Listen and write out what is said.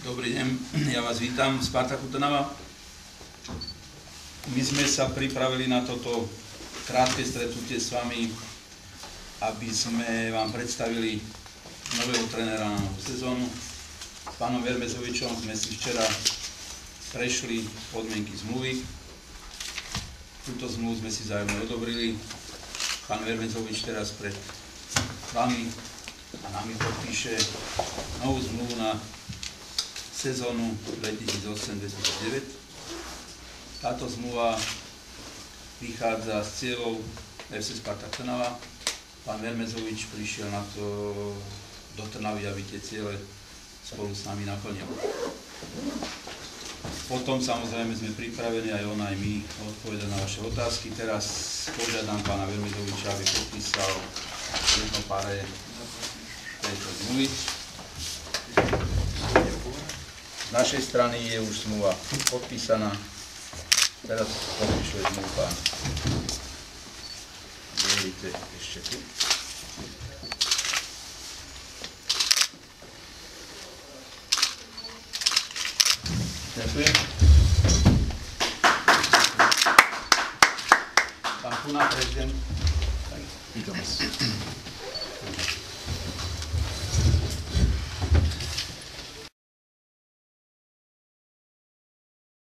Dobrý deň, ja vás vítam z Spartaku Trnava. My sme sa pripravili na toto krátke stretnutie s vami, aby sme vám predstavili nového trénera na novú sezónu. S pánom Vermezovičom sme si včera prešli podmienky zmluvy. Túto zmluvu sme si vzájomne odobrili. Pán Vermezovič teraz pred vami a nami podpíše novú zmluvu na sezónu 2008-2009. Táto zmluva vychádza z cieľov FC Spartak Trnava. Pán Vermezovič prišiel na to do Trnavy, aby tie ciele spolu s nami naplnil. Potom samozrejme sme pripravení aj on, aj my odpovedať na vaše otázky. Teraz požiadam pána Vermezoviča, aby podpísal jedno pare tejto zmluvy. Z našej strany je už zmluva podpísaná. Teraz podpíšuje zmluvu pán. Vidíte ešte tu. Ďakujem. Pán Kuna, prezident. Vítam vás.